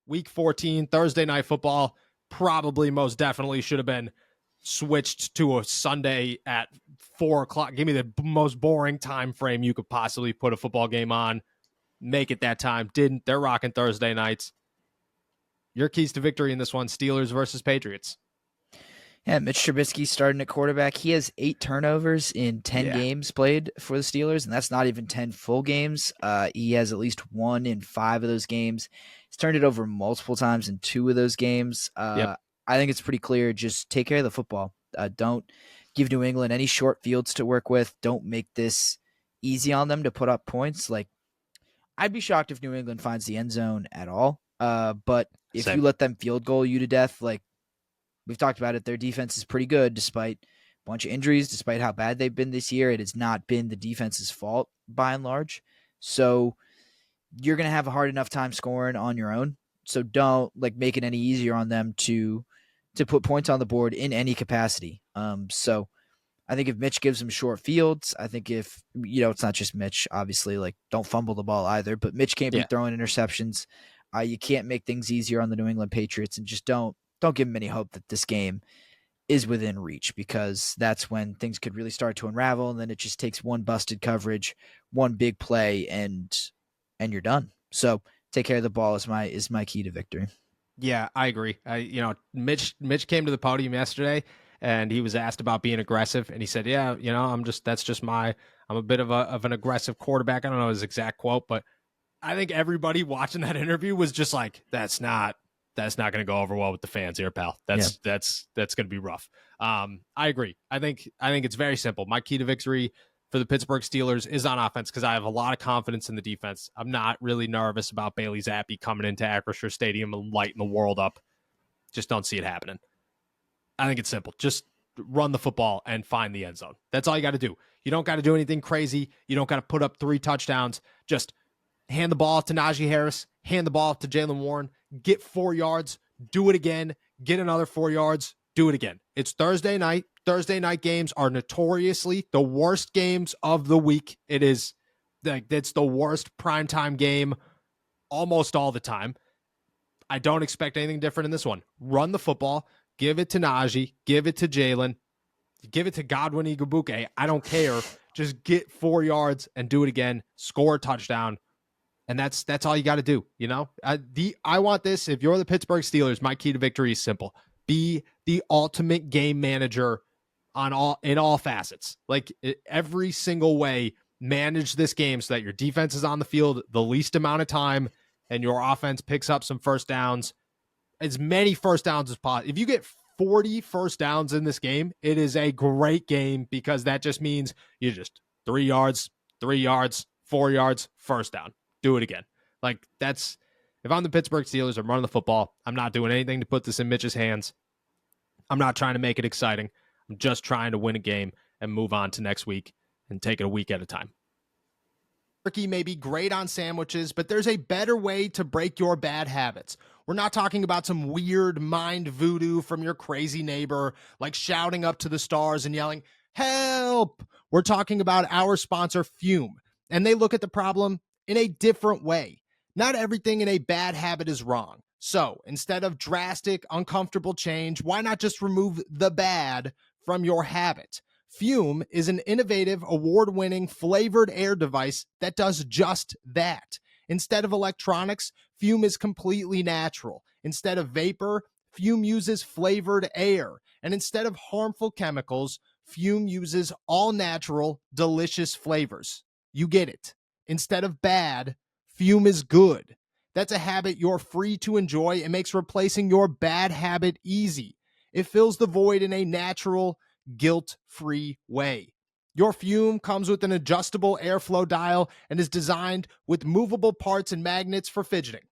Week 14, Thursday Night Football, probably most definitely should have been switched to a Sunday at 4 o'clock. Give me the most boring time frame you could possibly put a football game on. Make it that time. Didn't. They're rocking Thursday nights. Your keys to victory in this one, Steelers versus Patriots. Yeah, Mitch Trubisky starting at quarterback. He has 8 turnovers in 10 games played for the Steelers, and that's not even 10 full games. He has at least 1 in 5 of those games. He's turned it over multiple times in 2 of those games. I think it's pretty clear. Just take care of the football. Don't give New England any short fields to work with. Don't make this easy on them to put up points. Like, I'd be shocked if New England finds the end zone at all. But if you let them field goal you to death, like, we've talked about it, their defense is pretty good despite a bunch of injuries, despite how bad they've been this year. It has not been the defense's fault by and large. So you're going to have a hard enough time scoring on your own. So don't make it any easier on them to put points on the board in any capacity. So I think if Mitch gives them short fields, I think if, it's not just Mitch, obviously, don't fumble the ball either, but Mitch can't be throwing interceptions. You can't make things easier on the New England Patriots, and just don't give them any hope that this game is within reach, because that's when things could really start to unravel. And then it just takes one busted coverage, one big play, and you're done. So take care of the ball is my key to victory. Yeah, I agree. Mitch came to the podium yesterday and he was asked about being aggressive, and he said, "Yeah, I'm a bit of an aggressive quarterback." I don't know his exact quote, but I think everybody watching that interview was just like, that's not going to go over well with the fans here, pal. That's going to be rough. I agree. I think it's very simple. My key to victory for the Pittsburgh Steelers is on offense, because I have a lot of confidence in the defense. I'm not really nervous about Bailey Zappi coming into Acrisure Stadium and lighting the world up. Just don't see it happening. I think it's simple. Just run the football and find the end zone. That's all you got to do. You don't got to do anything crazy. You don't got to put up 3 touchdowns. Just hand the ball to Najee Harris, hand the ball to Jaylen Warren, get 4 yards, do it again, get another 4 yards, do it again. It's Thursday night. Thursday night games are notoriously the worst games of the week. It's the worst primetime game almost all the time. I don't expect anything different in this one. Run the football, give it to Najee, give it to Jalen, give it to Godwin Igwebuike. I don't care. Just get 4 yards and do it again, score a touchdown. And that's all you got to do, I want this. If you're the Pittsburgh Steelers, my key to victory is simple: be the ultimate game manager in all facets. Every single way, manage this game so that your defense is on the field the least amount of time and your offense picks up some first downs, as many first downs as possible. If you get 40 first downs in this game, it is a great game, because that just means you just 3 yards, 4 yards, first down. Do it again. If I'm the Pittsburgh Steelers, I'm running the football. I'm not doing anything to put this in Mitch's hands. I'm not trying to make it exciting. I'm just trying to win a game and move on to next week and take it a week at a time. Turkey may be great on sandwiches, but there's a better way to break your bad habits. We're not talking about some weird mind voodoo from your crazy neighbor, like shouting up to the stars and yelling, "Help!" We're talking about our sponsor, Fume, and they look at the problem in a different way. Not everything in a bad habit is wrong. So instead of drastic, uncomfortable change, why not just remove the bad from your habit? Fume is an innovative, award-winning flavored air device that does just that. Instead of electronics, Fume is completely natural. Instead of vapor, Fume uses flavored air. And instead of harmful chemicals, Fume uses all-natural, delicious flavors. You get it. Instead of bad, Fume is good. That's a habit you're free to enjoy and makes replacing your bad habit easy. It fills the void in a natural, guilt-free way. Your Fume comes with an adjustable airflow dial and is designed with movable parts and magnets for fidgeting,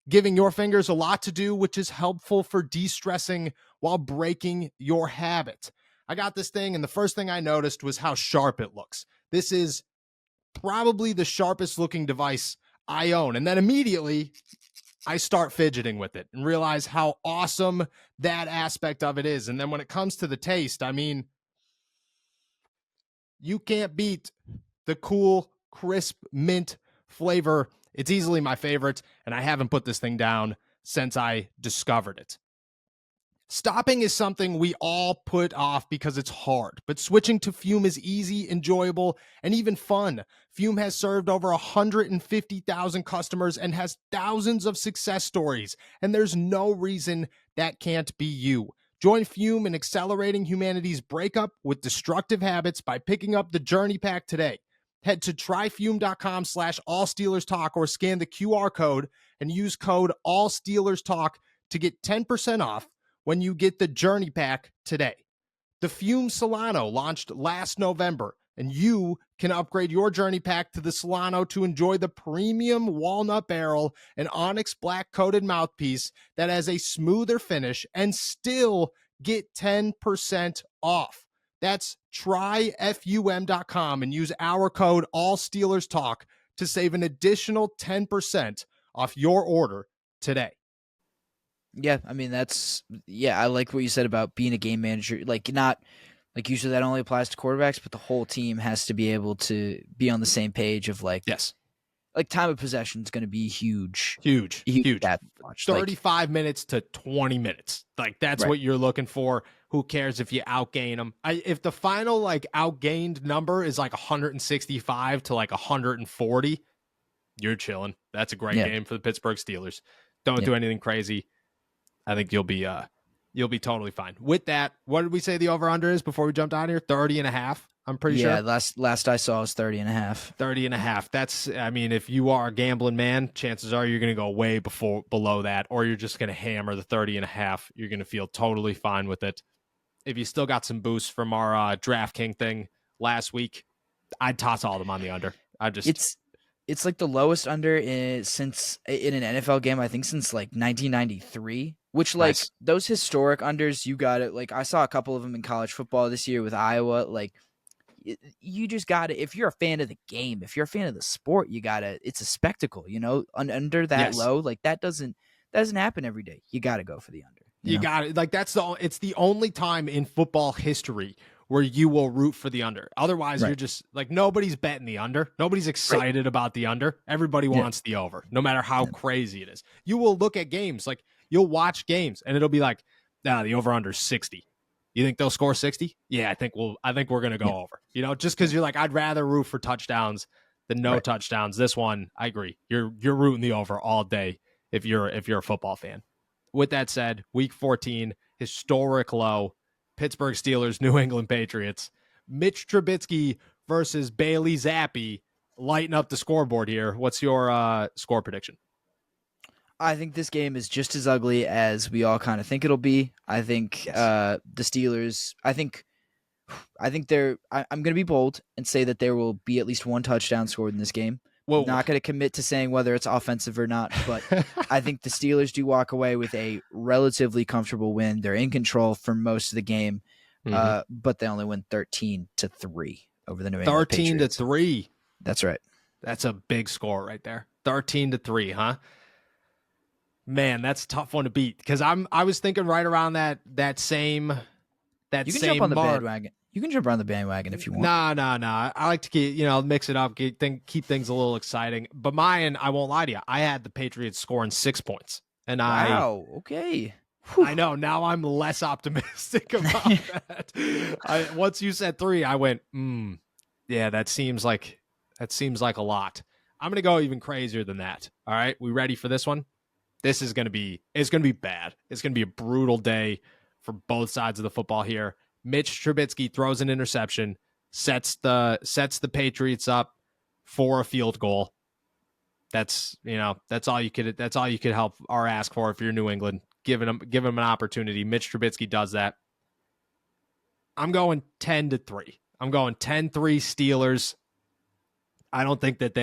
giving your fingers a lot to do, which is helpful for de-stressing while breaking your habit. I got this thing, and the first thing I noticed was how sharp it looks. This is probably the sharpest looking device I own. And then immediately I start fidgeting with it and realize how awesome that aspect of it is. And then when it comes to the taste, I mean, you can't beat the cool, crisp mint flavor It's easily my favorite, and I haven't put this thing down since I discovered it. Stopping is something we all put off because it's hard, but switching to Fume is easy, enjoyable, and even fun. Fume has served over 150,000 customers and has thousands of success stories, and there's no reason that can't be you. Join Fume in accelerating humanity's breakup with destructive habits by picking up the Journey Pack today. Head to tryfume.com/allsteelerstalk or scan the QR code and use code allsteelerstalk to get 10% off when you get the Journey Pack today. The Fume Solano launched last November, and you can upgrade your Journey Pack to the Solano to enjoy the premium walnut barrel and onyx black coated mouthpiece that has a smoother finish and still get 10% off. That's tryfum.com and use our code AllSteelersTalk to save an additional 10% off your order today. Yeah, I mean I like what you said about being a game manager. Like not like usually that only applies to quarterbacks, but the whole team has to be able to be on the same page of like Yes. Like time of possession is going to be huge. Huge. 35 Like, minutes to 20 minutes. Like that's right. what you're looking for. Who cares if you outgain them? If the final like outgained number is like 165 to like 140, you're chilling. That's a great game for the Pittsburgh Steelers. Don't do anything crazy. I think you'll be totally fine. With that, what did we say the over-under is before we jumped on here? 30.5, I'm pretty sure. Yeah, last I saw was 30.5. 30.5. That's, I mean, if you are a gambling man, chances are you're going to go way below that, or you're just going to hammer the 30.5. You're going to feel totally fine with it. If you still got some boosts from our DraftKings thing last week, I'd toss all of them on the under. It's like the lowest under since in an NFL game, I think since like 1993, which like nice. Those historic unders, you got it. Like I saw a couple of them in college football this year with Iowa. Like you just got to, if you're a fan of the game, if you're a fan of the sport, it's a spectacle, under that low, like that doesn't happen every day. You got to go for the under. You got it. Like it's the only time in football history where you will root for the under. Otherwise, you're just like, nobody's betting the under. Nobody's excited about the under. Everybody wants the over, no matter how crazy it is. You will look at games, like you'll watch games and it'll be like, the over under 60. You think they'll score 60? Yeah, I think we're going to go over. Just because you're like, I'd rather root for touchdowns than no touchdowns. This one, I agree. You're rooting the over all day if you're a football fan. With that said, week 14, historic low, Pittsburgh Steelers, New England Patriots. Mitch Trubisky versus Bailey Zappi. Lighten up the scoreboard here. What's your score prediction? I think this game is just as ugly as we all kind of think it'll be. I think the Steelers, I'm going to be bold and say that there will be at least one touchdown scored in this game. Whoa. Not going to commit to saying whether it's offensive or not, but I think the Steelers do walk away with a relatively comfortable win. They're in control for most of the game, but they only win 13-3 over the New England Patriots. 13-3. That's right. That's a big score right there. 13-3, huh? Man, that's a tough one to beat because I was thinking right around that same. You can jump on the bandwagon. You can jump around the bandwagon if you want. Nah. I like to keep, mix it up, keep things a little exciting. But mine, I won't lie to you, I had the Patriots scoring 6 points. And okay. Whew. I know, now I'm less optimistic about that. Once you said 3, I went, yeah, that seems like a lot. I'm going to go even crazier than that. All right, we ready for this one? It's going to be bad. It's going to be a brutal day for both sides of the football here. Mitch Trubisky throws an interception, sets the Patriots up for a field goal. That's all you could help or ask for if you're New England. Give him an opportunity. Mitch Trubisky does that. I'm going 10-3. I'm going 10-3 Steelers. I don't think that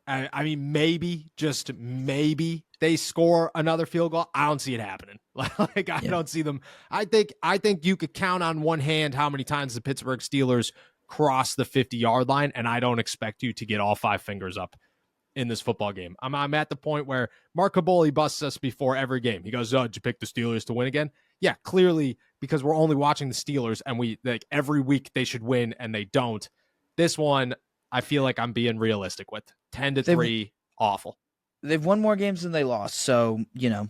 I mean, maybe, just maybe they score another field goal. I don't see it happening. Like I don't see them. I think you could count on one hand how many times the Pittsburgh Steelers cross the 50-yard line, and I don't expect you to get all 5 fingers up in this football game. I'm at the point where Mark Caboli busts us before every game. He goes, "Oh, did you pick the Steelers to win again?" Yeah, clearly, because we're only watching the Steelers, and we like every week they should win, and they don't. This one, I feel like I'm being realistic with 10-3. awful. They've won more games than they lost. So, Yeah,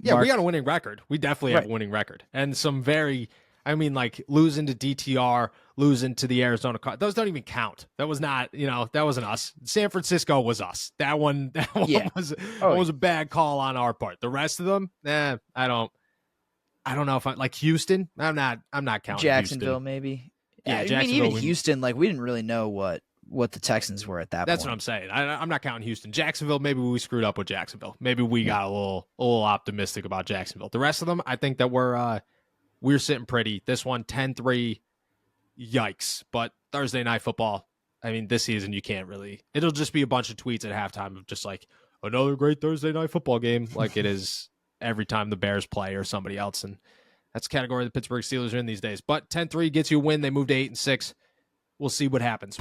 we Mark, got a winning record. We definitely have right. a winning record. And some very, I mean, like losing to DTR, losing to the Arizona Cardinals. Those don't even count. That was not, that wasn't us. San Francisco was us. That one, Yeah. was Oh, was a bad call on our part. The rest of them, I don't know if I like Houston. I'm not counting Jacksonville, Houston. maybe. Yeah, I mean, even Jacksonville. Houston, like we didn't really know what the Texans were at that That's what point. I'm saying. I'm not counting Houston. Jacksonville, maybe we screwed up with Jacksonville. Maybe we got a little optimistic about Jacksonville. The rest of them, I think that we're sitting pretty. This one, 10-3, yikes. But Thursday night football, I mean, this season you can't really. It'll just be a bunch of tweets at halftime of just like another great Thursday night football game, like it is every time the Bears play or somebody else. And that's the category the Pittsburgh Steelers are in these days. But 10-3 gets you a win. They move to 8-6. We'll see what happens.